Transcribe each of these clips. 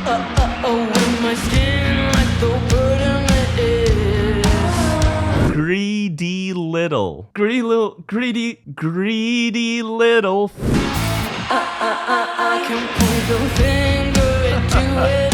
With my skin like the burden it is. Greedy little. Greedy little. I can point the finger at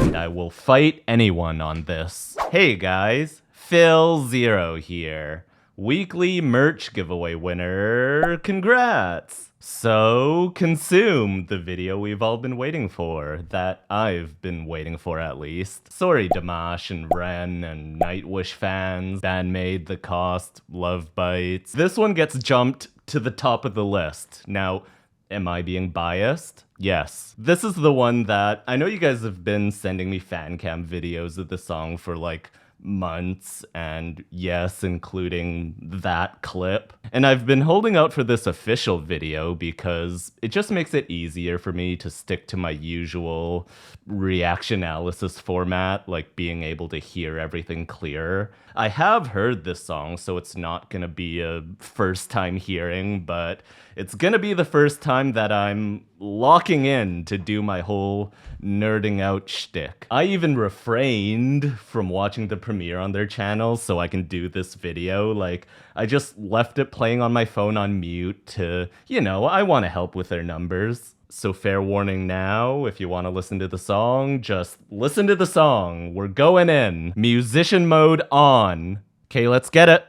you. I will fight anyone on this. Hey guys, philzeroyt here. Weekly merch giveaway winner. Congrats! So, consume the video we've all been waiting for. That I've been waiting for at least. Sorry Damash and Ren and Nightwish fans, Bandmade, The Cost, Love Bites. This one gets jumped to the top of the list. Now, am I being biased? Yes. This is the one that I know you guys have been sending me fan cam videos of the song for like months, and yes, including that clip. And I've been holding out for this official video because it just makes it easier for me to stick to my usual reaction analysis format, like being able to hear everything clearer. I have heard this song, so it's not gonna be a first time hearing, but it's gonna be the first time that I'm locking in to do my whole nerding out shtick. I even refrained from watching the premiere on their channel so I can do this video. Like, I just left it playing on my phone on mute to, you know, I want to help with their numbers. So fair warning now, if you want to listen to the song, just listen to the song. We're going in. Musician mode on. Okay, let's get it.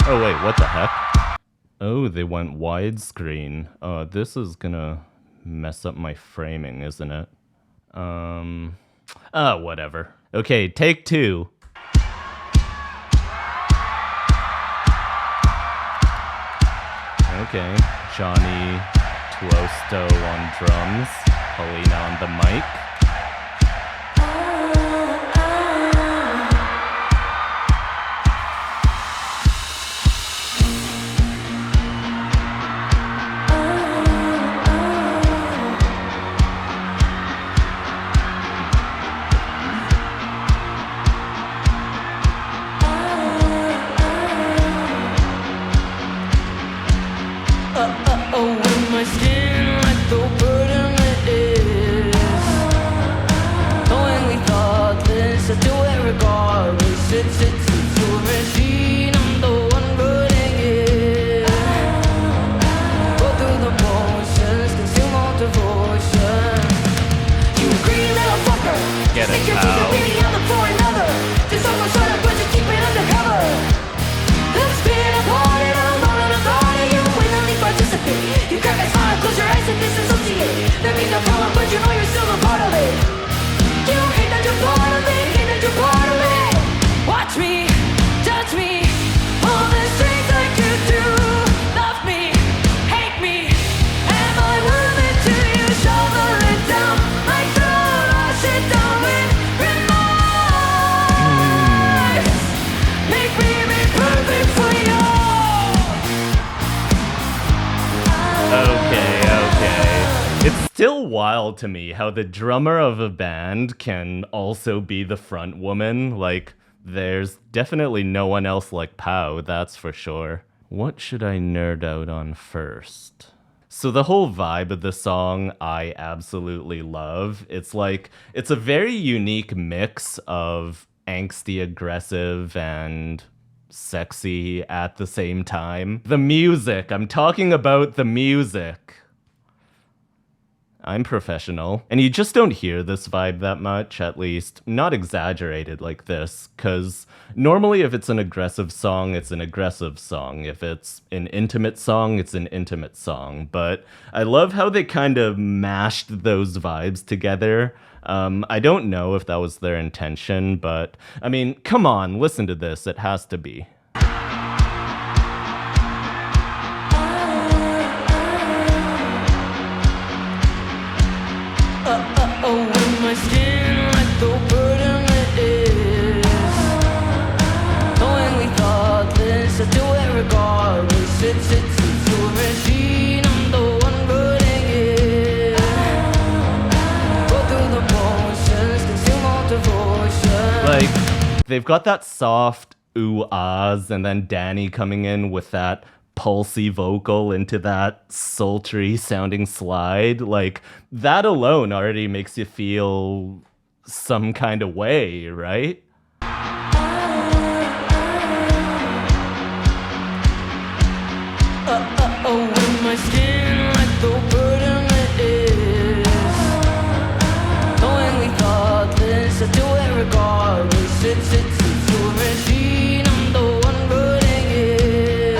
Oh wait, what the heck? Oh, they went widescreen. This is gonna mess up my framing, isn't it? Whatever. Okay, take two. Okay, Johnny Tuosto on drums, Paulina on the mic. With my skin like the burden it is. Knowingly thoughtless, I do it regardless. It's a machine, I'm the one running it. Go through the motions, consume all devotion. You greedy little fucker. Get it, Stick your pal. teeth in me, I'm the for another. This song was shut up, but you keep it undercover. Let's spin apart and I'm falling apart and you willingly participate. You crack a smile, close your eyes and disassociate. There ain't no problem, but you know you're still a part of it. You hate that you're part of it, hate that you're part of it. Watch me, judge me, pull the strings like you do. Love me, hate me, am I worth it to you? Shovel it down my throat, wash it down with remorse. Make me be perfect for you. Okay. It's still wild to me how the drummer of a band can also be the front woman. Like, there's definitely no one else like Pau, that's for sure. What should I nerd out on first? So the whole vibe of the song, I absolutely love. It's like, it's a very unique mix of angsty aggressive and sexy at the same time. The music, I'm talking about the music. I'm professional. And you just don't hear this vibe that much, at least not exaggerated like this, because normally if it's an aggressive song, it's an aggressive song. If it's an intimate song, it's an intimate song. But I love how they kind of mashed those vibes together. I don't know if that was their intention, but I mean, come on, listen to this. It has to be. With my skin like the burden it is. Knowingly thoughtless, I do it regardless. It's a machine, I'm the one running it. Go through the motions, consume all devotion. Like, they've got that soft ooh-ahs, and then Danny coming in with that pulsy vocal into that sultry sounding slide, like that alone already makes you feel some kind of way, right? Oh, with my skin like the burden it is. Knowingly thoughtless, I do it regardless. It's a machine, I'm the one running it.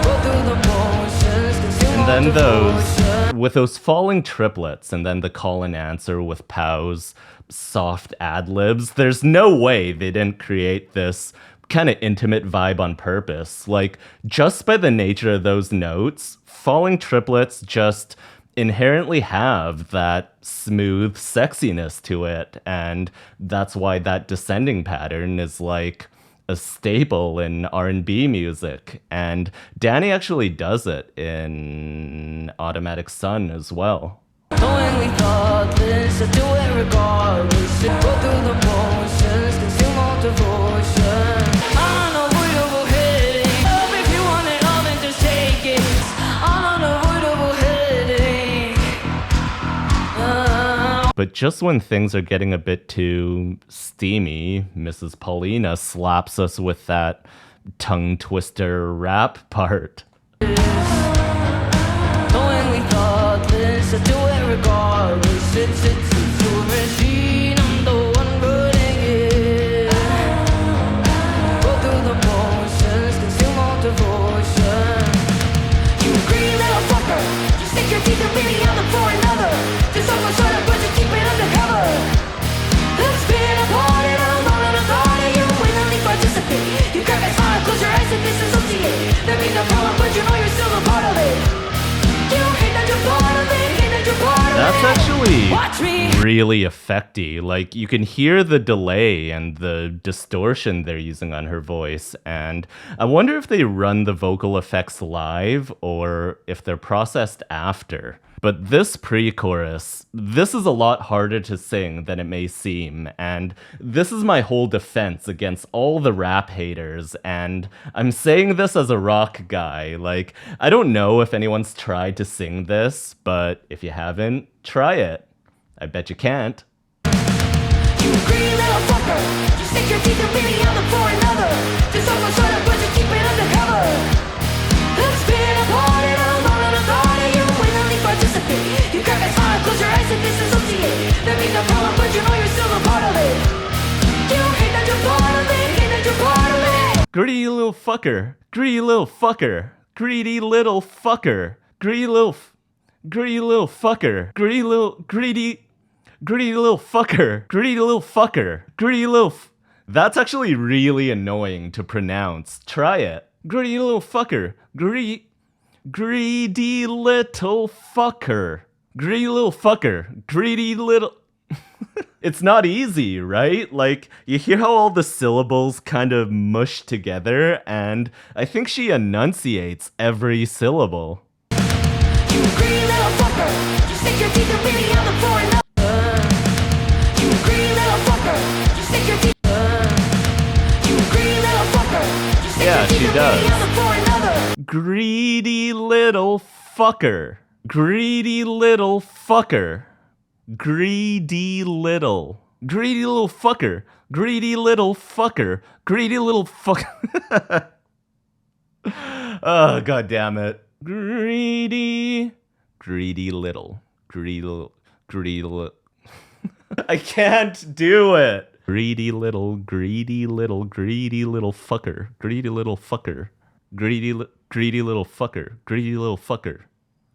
Go through the motions, consume And then all devotion. with those falling triplets, and then the call and answer with Pow's soft ad-libs, there's no way they didn't create this kind of intimate vibe on purpose. Like, just by the nature of those notes, falling triplets just inherently have that smooth sexiness to it, and that's why that descending pattern is like a staple in R&B music. And Danny actually does it in Automatic Sun as well. Knowingly thoughtless, I do it regardless. Go through the motions, consume all devotion. Unavoidable headache. Love, if you want it all, then just take it. Unavoidable headache. But just when things are getting a bit too steamy, Mrs. Paulina slaps us with that tongue twister rap part. Knowingly thoughtless, I do it regardless. It's a machine, I'm the one running it. Go through the motions, consume all devotion. You greedy little fucker, you stick your teeth in me, I look for another. Just so much harder, but you keep it undercover. Let's spin apart and I'm on the thought of you willingly participate. You grab my smile, close your eyes and disassociate. There be no problem, but you know you're still a part of it. You hate that you're part of it, hate that you're part of it. That's actually Watch me. really effecty. Like, you can hear the delay and the distortion they're using on her voice. And I wonder if they run the vocal effects live or if they're processed after. But this pre-chorus, this is a lot harder to sing than it may seem, and this is my whole defense against all the rap haters, and I'm saying this as a rock guy. Like, I don't know if anyone's tried to sing this, but if you haven't, try it. I bet you can't. You greedy little fucker, you stick your teeth in me, I look for another. Just so much harder, but you keep it undercover. Let's spin apart and I'm on the thought of you willingly participate. You grab my smile, close your eyes and disassociate. There be no problem, but you know you're still a part of it. You hate that you're part of it, hate that you're part of it. Greedy little fucker. Greedy little fucker. Greedy little fucker. Greedy little fucker. Greedy little fucker. Greedy little fucker. Greedy little That's actually really annoying to pronounce. Try it. Greedy little fucker. Greedy little fucker. Greedy little fucker. Greedy little... It's not easy, right? Like, you hear how all the syllables kind of mush together, and I think she enunciates every syllable. You greedy little fucker, you stick your teeth in me, I look for another. You greedy little fucker, you stick your teeth. You greedy little fucker, you stick Yeah, your teeth she in does. me, I look for another. Greedy little fucker. Greedy little fucker. Greedy little. Greedy little fucker. Greedy little fucker. Greedy little fucker. Oh, god damn it. Greedy. Greedy little. Greedy little. Greedy little. I can't do it. Greedy little, greedy little, greedy little fucker. Greedy little fucker. Greedy little fucker. Greedy little fucker.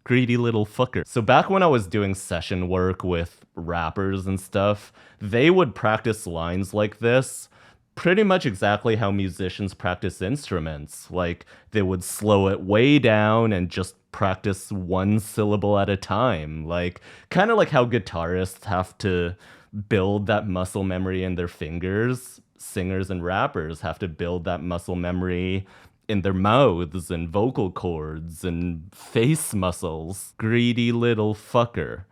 Greedy little fucker. So back when I was doing session work with rappers and stuff, they would practice lines like this pretty much exactly how musicians practice instruments. Like, they would slow it way down and just practice one syllable at a time. Like, kind of like how guitarists have to build that muscle memory in their fingers. Singers and rappers have to build that muscle memory in their mouths and vocal cords and face muscles. Greedy little fucker.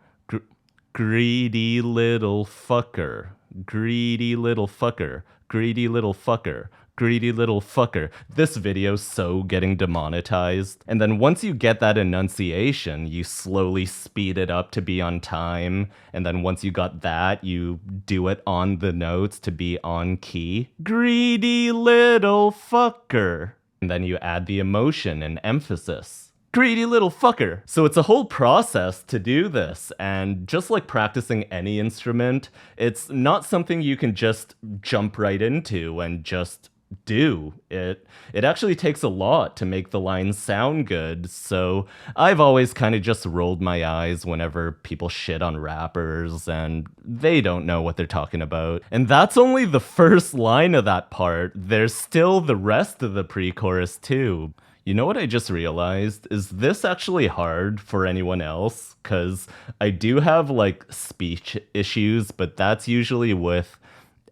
Greedy little fucker. Greedy little fucker. Greedy little fucker. Greedy little fucker. This video's so getting demonetized. And then once you get that enunciation, you slowly speed it up to be on time. And then once you got that, you do it on the notes to be on key. Greedy little fucker. And then you add the emotion and emphasis. Greedy little fucker. So it's a whole process to do this, and just like practicing any instrument, it's not something you can just jump right into and just do. It actually takes a lot to make the lines sound good, so I've always kind of just rolled my eyes whenever people shit on rappers and they don't know what they're talking about. And that's only the first line of that part. There's still the rest of the pre-chorus too. You know what I just realized? Is this actually hard for anyone else? Because I do have like speech issues, but that's usually with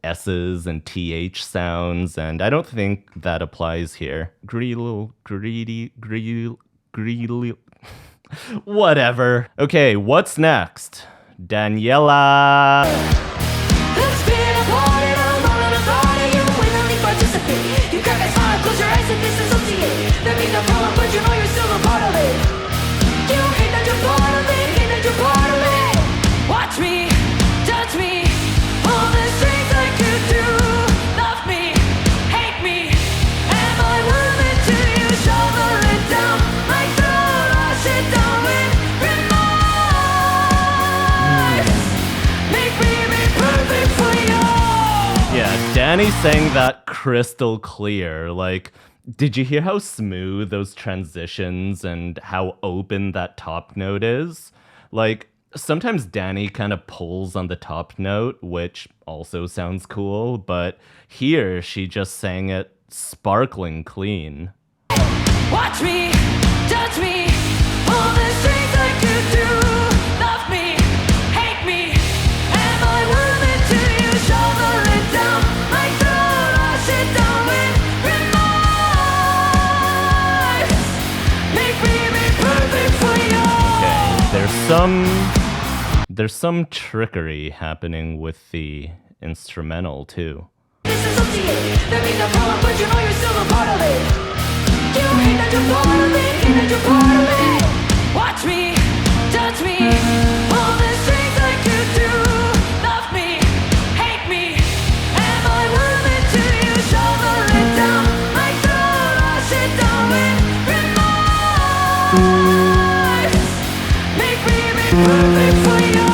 S's and TH sounds, and I don't think that applies here. Greedy. Whatever. Okay, what's next? Daniela. Let's spin apart and I'm all in a party. You willingly participate. You crack a smile, close your eyes and disassociate. There be no problem, but you know you're still a part of it. You hate that you're part of it, hate that you're part of it. Watch me, judge me. All the things I could do. Love me, hate me. Am I worth it to you? Shovel it down my throat. I'll sit down with remorse. Make me be perfect for you. Yeah, Danny sang that crystal clear. Like, did you hear how smooth those transitions and how open that top note is? Like, sometimes Danny kind of pulls on the top note, which also sounds cool, but here she just sang it sparkling clean. Watch me, judge me. All the things I could do. Love me, hate me. Am I worth it to you? Shovel it down my throat. I'll sit down with remorse. Make me be perfect for you. Okay, there's some trickery happening with the instrumental too. Disassociate. There be no problem, but you know you're still a part of it. You hate that you're part of it, hate that you're part of it. Watch me, judge me. All the things I could do. Love me, hate me. Am I worth it to you? Shovel it down my throat. I'll sit down with remorse. Make me be perfect for you.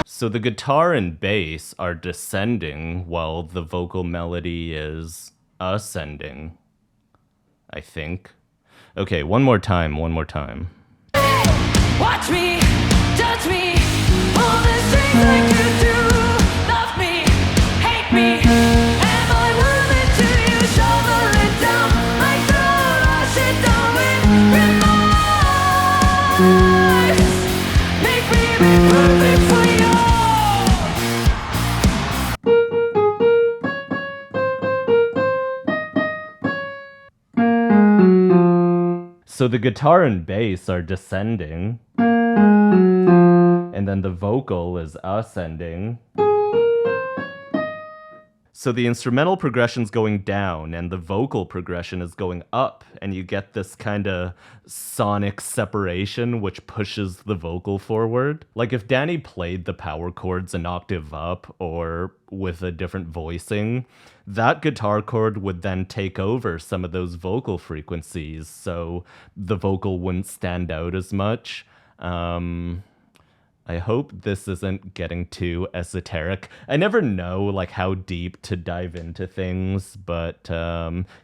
So the guitar and bass are descending while the vocal melody is ascending, I think. Okay, one more time. Watch me, judge me. All the things I could do. Love me, hate me. Am I worth it to you? Shovel it down my throat. I'll sit down with remorse. Make me be perfect for you. So the guitar and bass are descending, and then the vocal is ascending. So the instrumental progression's going down, and the vocal progression is going up, and you get this kind of sonic separation which pushes the vocal forward. Like if Danny played the power chords an octave up, or with a different voicing, that guitar chord would then take over some of those vocal frequencies, so the vocal wouldn't stand out as much. I hope this isn't getting too esoteric. I never know like how deep to dive into things, but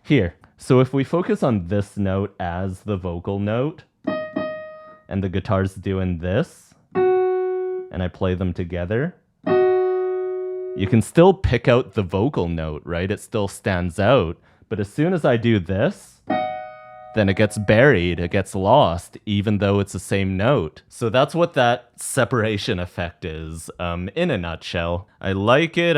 here. So if we focus on this note as the vocal note, and the guitar's doing this, and I play them together, you can still pick out the vocal note, right? It still stands out. But as soon as I do this, then it gets buried, it gets lost, even though it's the same note. So that's what that separation effect is, in a nutshell. I like it.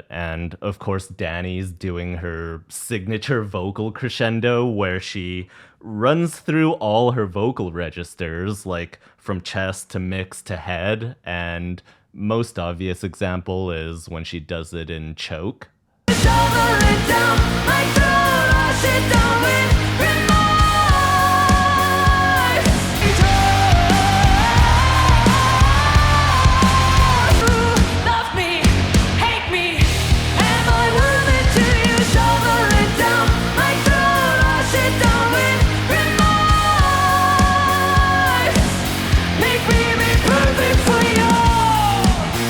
And of course, Danny's doing her signature vocal crescendo where she runs through all her vocal registers, like from chest to mix to head, and Most obvious example is when she does it in Choke. Shovel it down my throat, wash it down with remorse. Love me, hate me, am I worth it to you? Shovel it down my throat, wash it down with remorse. Make me be perfect for you.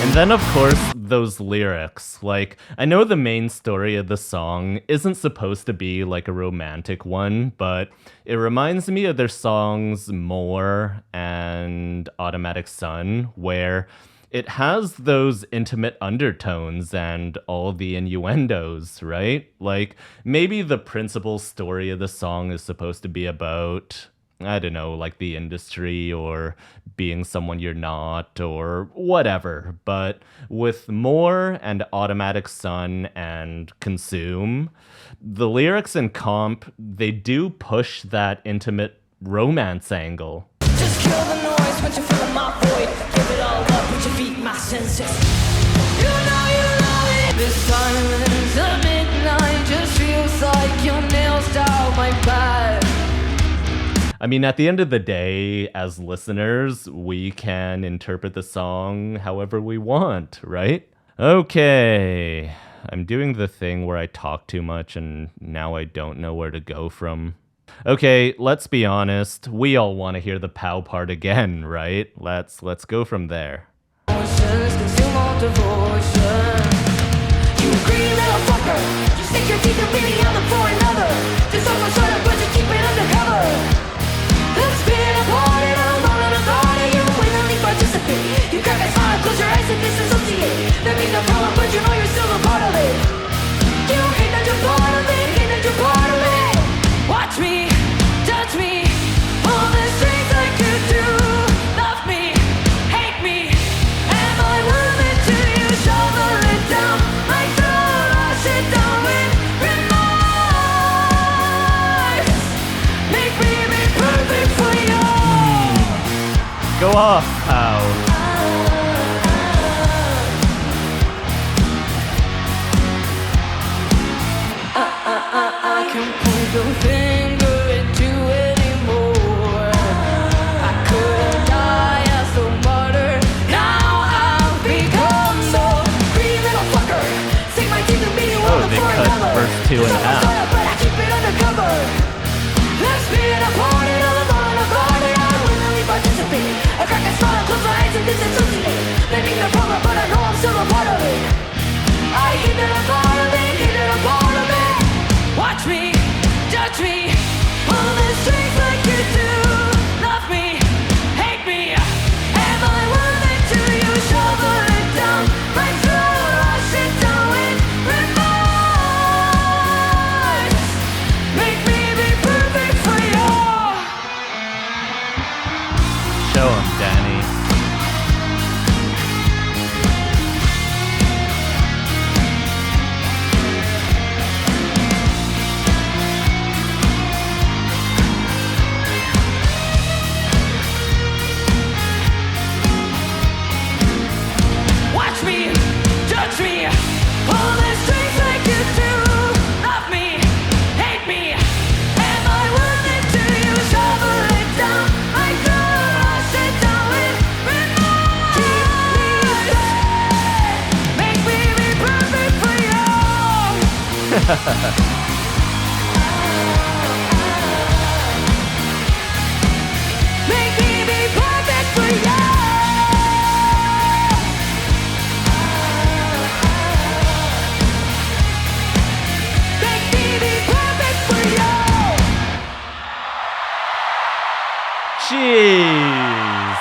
And then, of course, those lyrics. Like, I know the main story of the song isn't supposed to be like a romantic one, but it reminds me of their songs More and Automatic Sun, where it has those intimate undertones and all the innuendos, right? Like, maybe the principal story of the song is supposed to be about, I don't know, like the industry or being someone you're not or whatever. But with More and Automatic Sun and Consume, the lyrics and comp, they do push that intimate romance angle. Just kill the noise once you feel my void. Give it all up, put your feet in my senses. You know it. This silence at midnight just feels like your nails down my back. I mean, at the end of the day, as listeners, we can interpret the song however we want, right? Okay, I'm doing the thing where I talk too much and now I don't know where to go from. Okay, let's be honest, we all want to hear the pow part again, right? Let's go from there. Emotions consume all devotion. You green little fucker. You stick your teeth in me, I'm the for another. This song was short up, but you keep it undercover. Let's spin apart and I'm all in a thought of you. Willingly participate. You grab my smile, close your eyes and disassociate. There ain't no problem, but you know you're still a part of it. You hate that you're part of it, hate that you're part of it. Watch me, judge me, all the things I could do. Love me, hate me, am I worth it to you? Shovel it down my throat, wash it down with remorse. Make me be perfect for you. Go off, pow. I can't point the finger at you anymore. I couldn't die as a martyr. Now I've become so free little fucker. Sink my teeth in me, Oh, they cut verse 2 in half. But I keep it undercover. Let's spin apart and I'm all in a party. I willingly participate. I crack a smile, close my eyes and disassociate. Maybe the problem, but I know I'm still a part of it. I hate that I'm part of it, hate that I'm part of it. Watch me, judge me, all the strings like you do. Love me, hate me, am I worth it to you? Shovel it down my throat, wash it down with remorse. Make me be perfect for you. Show him, Danny. Watch me, judge me, all the strings like you do. Love me, hate me, am I worth it to you? Shovel it down my throat, wash it down with remorse. Keep me safe, make me be perfect for you. Make me be perfect for you. Make me be perfect for you. Jeez.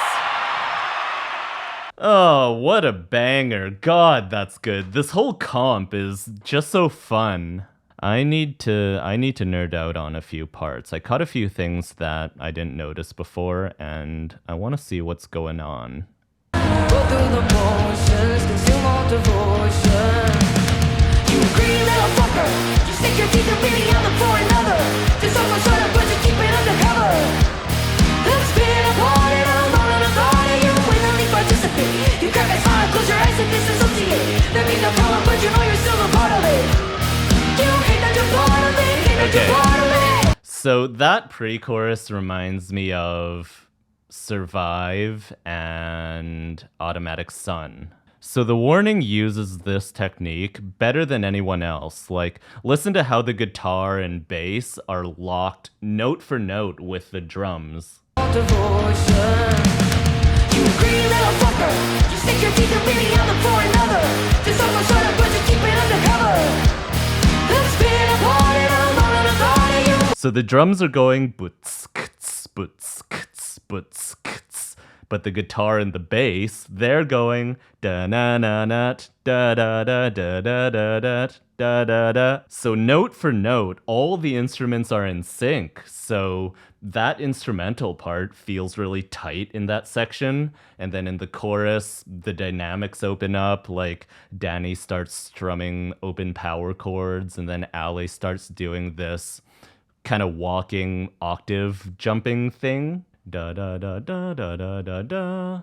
Oh, what a banger. God, that's good. This whole comp is just so fun. I need to nerd out on a few parts. I caught a few things that I didn't notice before, and I want to see what's going on. Go through the motions, consume all devotion. You green little fucker. You stick your teeth in me, I'm the for another. This song was short up, but you keep it undercover. Let's spin apart and I'm all in a thought of you. Willingly participate. You grab my smile, erase and disassociate. There ain't no problem, but you know you're still a part of it. You hate that you're part of it, hate that you're part of it. So that pre-chorus reminds me of Survive and Automatic Sun. So the warning uses this technique better than anyone else. Like, listen to how the guitar and bass are locked note for note with the drums. Devotion. You greedy little fucker. You stick your teeth in baby, I'll look for another. Just almost shut up, but you keep it undercover. Let's spin apart and I'm on the thought of you. So the drums are going boots, kts, boots, kts, boots, kts. But the guitar and the bass, they're going da na na na da da da da da da da da da da. So note for note, all the instruments are in sync. So that instrumental part feels really tight in that section. And then in the chorus, the dynamics open up. Like Danny starts strumming open power chords, and then Ali starts doing this kind of walking octave jumping thing. Da da da da da da da da.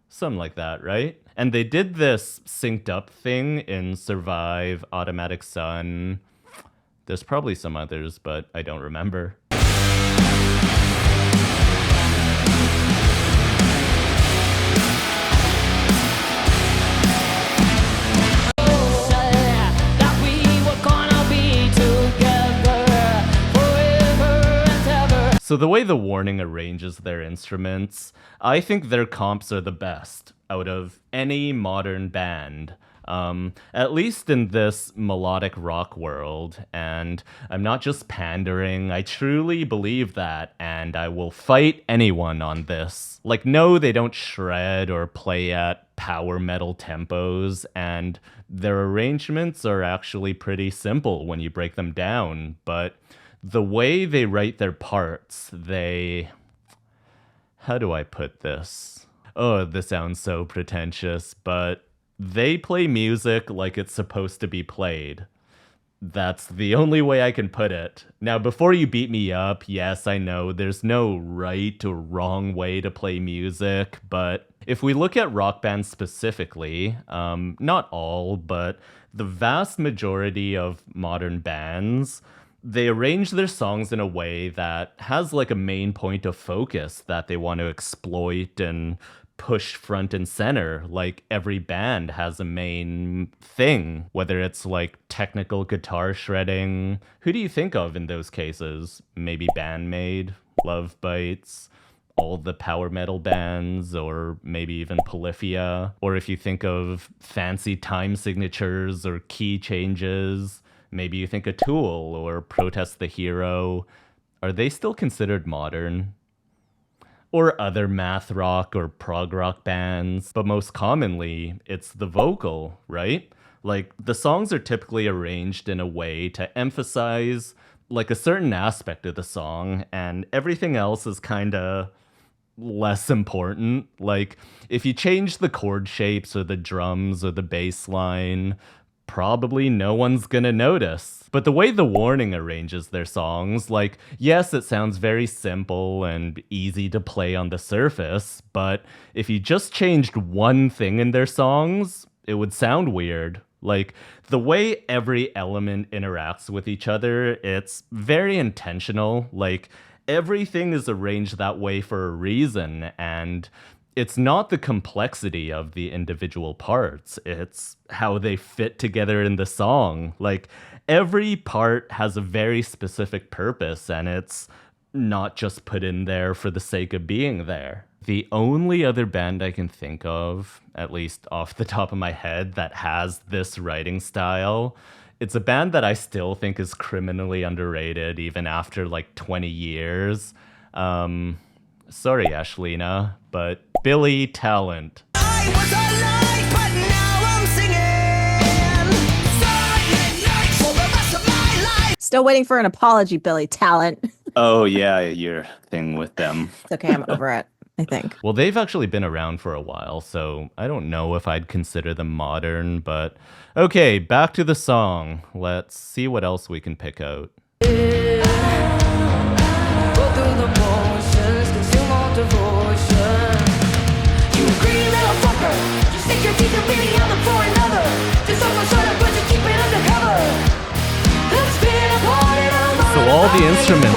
Something like that, right? And they did this synced up thing in Survive, Automatic Sun. There's probably some others, but I don't remember. So the way the warning arranges their instruments, I think their comps are the best out of any modern band. At least in this melodic rock world, and I'm not just pandering, I truly believe that, and I will fight anyone on this. Like, no, they don't shred or play at power metal tempos, and their arrangements are actually pretty simple when you break them down, but the way they write their parts, how do I put this? Oh, this sounds so pretentious, but they play music like it's supposed to be played. That's the only way I can put it. Now, before you beat me up, yes, I know there's no right or wrong way to play music, but if we look at rock bands specifically, not all, but the vast majority of modern bands, they arrange their songs in a way that has like a main point of focus that they want to exploit and push front and center. Like every band has a main thing, whether it's like technical guitar shredding. Who do you think of in those cases? Maybe Bandmade, Love Bites, all the power metal bands, or maybe even Polyphia. Or if you think of fancy time signatures or key changes, maybe you think of Tool or Protest the Hero. Are they still considered modern? Or other math rock or prog rock bands, but most commonly, it's the vocal, right? Like, the songs are typically arranged in a way to emphasize, like, a certain aspect of the song, and everything else is kinda less important. Like, if you change the chord shapes or the drums or the bass line, probably no one's gonna notice. But the way the warning arranges their songs, like, yes, it sounds very simple and easy to play on the surface, but if you just changed one thing in their songs, it would sound weird. Like, the way every element interacts with each other, it's very intentional. Like, everything is arranged that way for a reason, and it's not the complexity of the individual parts, it's how they fit together in the song. Like, every part has a very specific purpose, and it's not just put in there for the sake of being there. The only other band I can think of, at least off the top of my head, that has this writing style, it's a band that I still think is criminally underrated, even after like 20 years. Sorry, Ashlina, but Billy Talent. I was alive, but now I'm singing. Silent night for the rest of my life. Still waiting for an apology, Billy Talent. Oh, yeah, your thing with them. It's okay, I'm over it, I think. Well, they've actually been around for a while, so I don't know if I'd consider them modern, but okay, back to the song. Let's see what else we can pick out. Go through the motions, consume all devotion. You greedy little fucker. You stick your teeth in baby, I'm the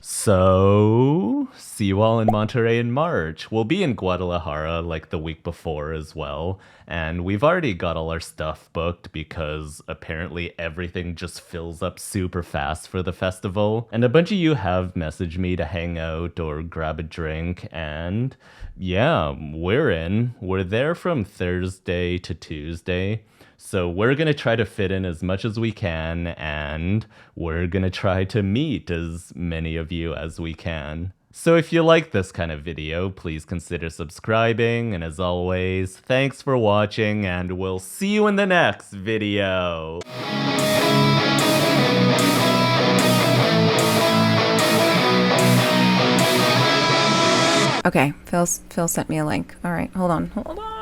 So, see you all in Monterey in March. We'll be in Guadalajara like the week before as well. And we've already got all our stuff booked because apparently everything just fills up super fast for the festival. And a bunch of you have messaged me to hang out or grab a drink. And yeah, we're in. We're there from Thursday to Tuesday. So we're going to try to fit in as much as we can, and we're going to try to meet as many of you as we can. So if you like this kind of video, please consider subscribing, and as always, thanks for watching, and we'll see you in the next video. Okay, Phil sent me a link. All right, hold on.